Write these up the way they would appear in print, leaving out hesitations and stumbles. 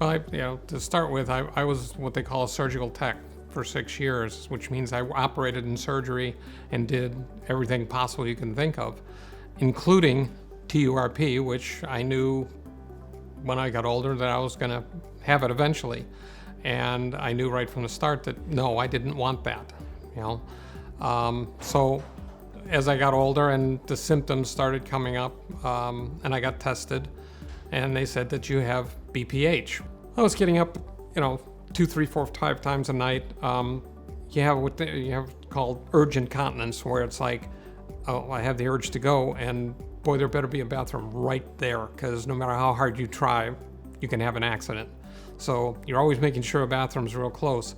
Well, to start with, I was what they call a surgical tech for 6 years, which means I operated in surgery and did everything possible you can think of, including TURP, which I knew when I got older that I was going to have it eventually. And I knew right from the start that no, I didn't want that, So as I got older and the symptoms started coming up, and I got tested, and they said that you have BPH. I was getting up, 2, 3, 4, 5 times a night. You have what you have called urge incontinence, where it's like, oh, I have the urge to go, and boy, there better be a bathroom right there, because no matter how hard you try, you can have an accident. So you're always making sure a bathroom's real close.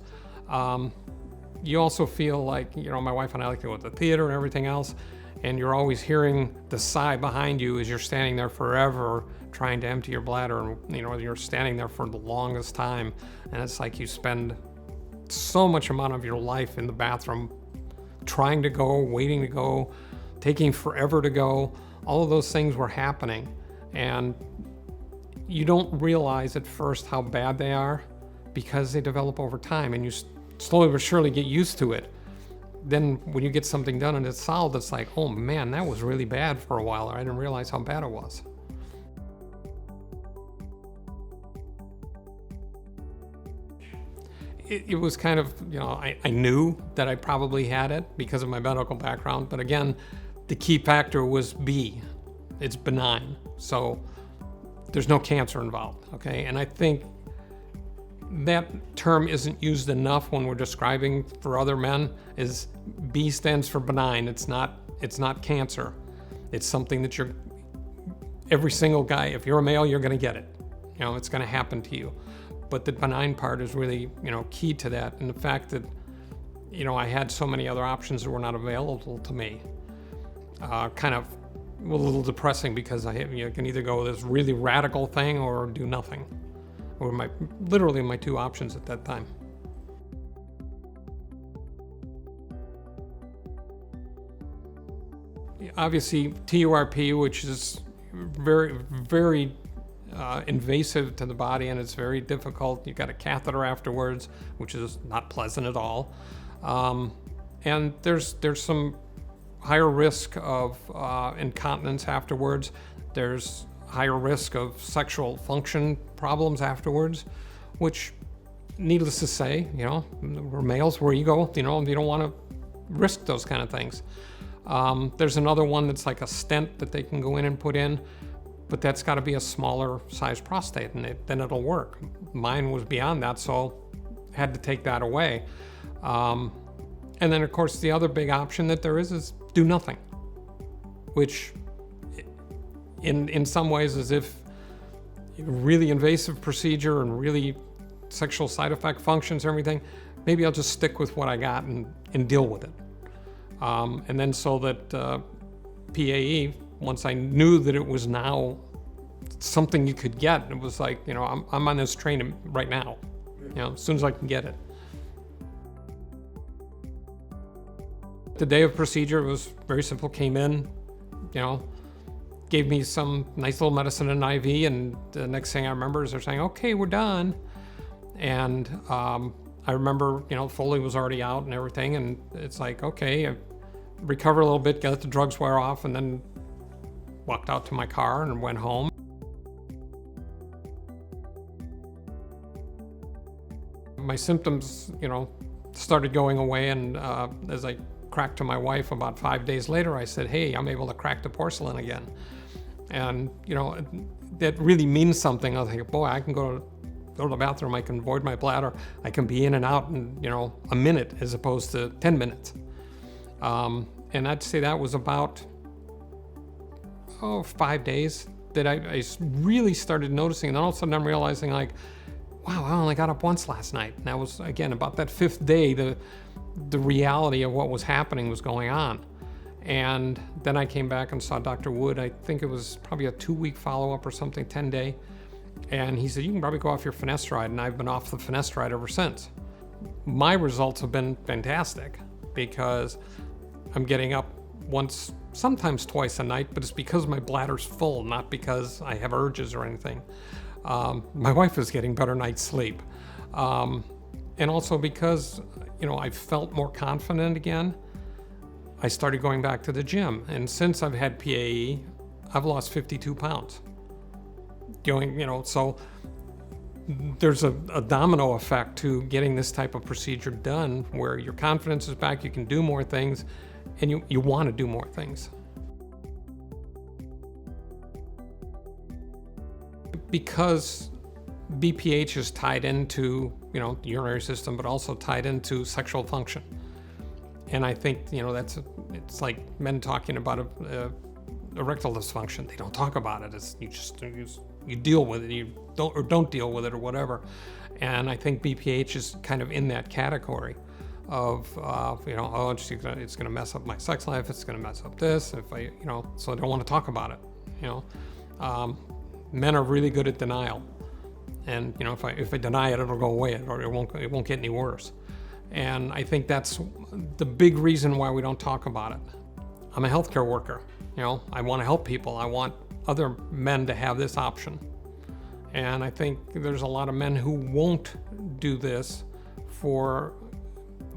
You also feel like, my wife and I like to go to the theater and everything else, and you're always hearing the sigh behind you as you're standing there forever trying to empty your bladder, and you're standing there for the longest time, and it's like you spend so much amount of your life in the bathroom trying to go, waiting to go, taking forever to go. All of those things were happening, and you don't realize at first how bad they are because they develop over time, and you slowly but surely get used to it. Then when you get something done and it's solved, it's like, oh man, that was really bad for a while, or I didn't realize how bad it was. It was kind of, I knew that I probably had it because of my medical background, but again, the key factor was B. It's benign, so there's no cancer involved, okay? And I think that term isn't used enough when we're describing for other men. Is B stands for benign. It's not cancer. It's something that every single guy, if you're a male, you're gonna get it. It's gonna happen to you. But the benign part is really, key to that. And the fact that, I had so many other options that were not available to me. Kind of a little depressing, because I can either go this really radical thing or do nothing. Or literally my two options at that time. Obviously, TURP, which is very, very invasive to the body, and it's very difficult. You've got a catheter afterwards, which is not pleasant at all. And there's some higher risk of incontinence afterwards. There's higher risk of sexual function problems afterwards, which, needless to say, we're males, we're ego, you don't want to risk those kind of things. There's another one that's like a stent that they can go in and put in, but that's got to be a smaller size prostate, and then it'll work. Mine was beyond that, so had to take that away. And then, of course, the other big option that there is do nothing, which in some ways, as if really invasive procedure and really sexual side effect functions and everything, maybe I'll just stick with what I got and deal with it. And then so that PAE, once I knew that it was now something you could get, it was like, I'm on this train right now, as soon as I can get it. The day of procedure, it was very simple. Came in, gave me some nice little medicine in an IV, and the next thing I remember is they're saying, okay, we're done. And I remember, Foley was already out and everything, and it's like, okay, I recovered a little bit, let the drugs wear off, and then walked out to my car and went home. My symptoms, started going away, and as I cracked to my wife about 5 days later, I said, hey, I'm able to crack the porcelain again. And, that really means something. I was like, boy, I can go to the bathroom, I can void my bladder, I can be in and out in, a minute as opposed to 10 minutes. And I'd say that was about 5 days that I really started noticing. And then all of a sudden I'm realizing, like, wow, I only got up once last night. And that was, again, about that 5th day, the reality of what was happening was going on. And then I came back and saw Dr. Wood. I think it was probably a 2-week follow-up or something, 10-day. And he said, you can probably go off your finasteride. And I've been off the finasteride ever since. My results have been fantastic because I'm getting up once, sometimes twice a night, but it's because my bladder's full, not because I have urges or anything. My wife was getting better night's sleep. And also because, I felt more confident again, I started going back to the gym. And since I've had PAE, I've lost 52 pounds. So there's a domino effect to getting this type of procedure done where your confidence is back, you can do more things, and you want to do more things. Because BPH is tied into, the urinary system, but also tied into sexual function. And I think, it's like men talking about erectile dysfunction. They don't talk about it. It's you deal with it. You don't deal with it or whatever. And I think BPH is kind of in that category of, it's going to mess up my sex life. It's going to mess up this. So I don't want to talk about it. Men are really good at denial. And, if I deny it, it'll go away, or it won't get any worse. And I think that's the big reason why we don't talk about it. I'm a healthcare worker. I want to help people. I want other men to have this option. And I think there's a lot of men who won't do this for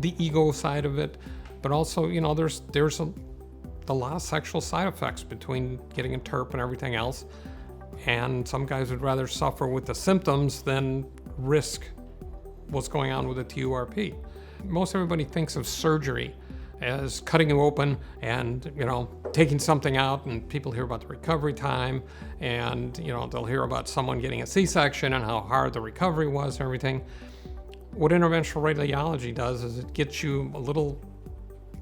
the ego side of it, but also, there's a lot of sexual side effects between getting a TURP and everything else. And some guys would rather suffer with the symptoms than risk what's going on with a TURP. Most everybody thinks of surgery as cutting you open and, taking something out, and people hear about the recovery time, and, they'll hear about someone getting a C-section and how hard the recovery was and everything. What interventional radiology does is it gets you a little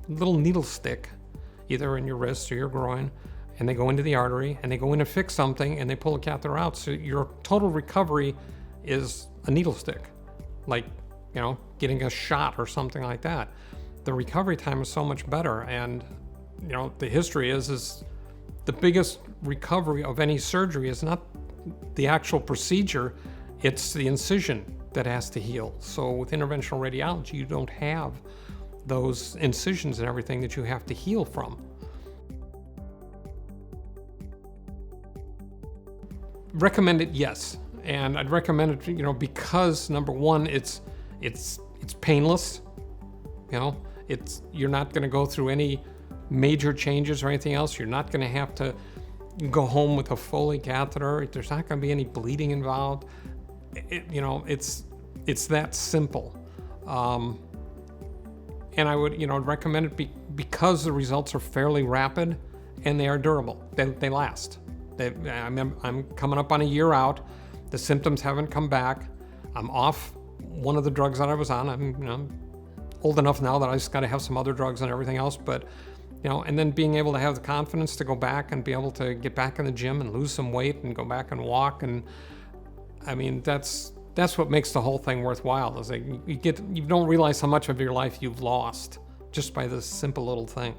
needle stick, either in your wrist or your groin, and they go into the artery and they go in and fix something and they pull a catheter out. So your total recovery is a needle stick, like, getting a shot or something like that. The recovery time is so much better. And, the history is the biggest recovery of any surgery is not the actual procedure, it's the incision that has to heal. So with interventional radiology, you don't have those incisions and everything that you have to heal from. Recommend it, yes. And I'd recommend it, because number one, it's painless. You're not going to go through any major changes or anything else. You're not going to have to go home with a Foley catheter. There's not going to be any bleeding involved. It's that simple. And I would, recommend it because the results are fairly rapid and they are durable. They last. I'm coming up on a year out. The symptoms haven't come back. I'm off one of the drugs that I was on. I'm old enough now that I just got to have some other drugs and everything else. But, and then being able to have the confidence to go back and be able to get back in the gym and lose some weight and go back and walk. And I mean, that's what makes the whole thing worthwhile. Is like you don't realize how much of your life you've lost just by this simple little thing.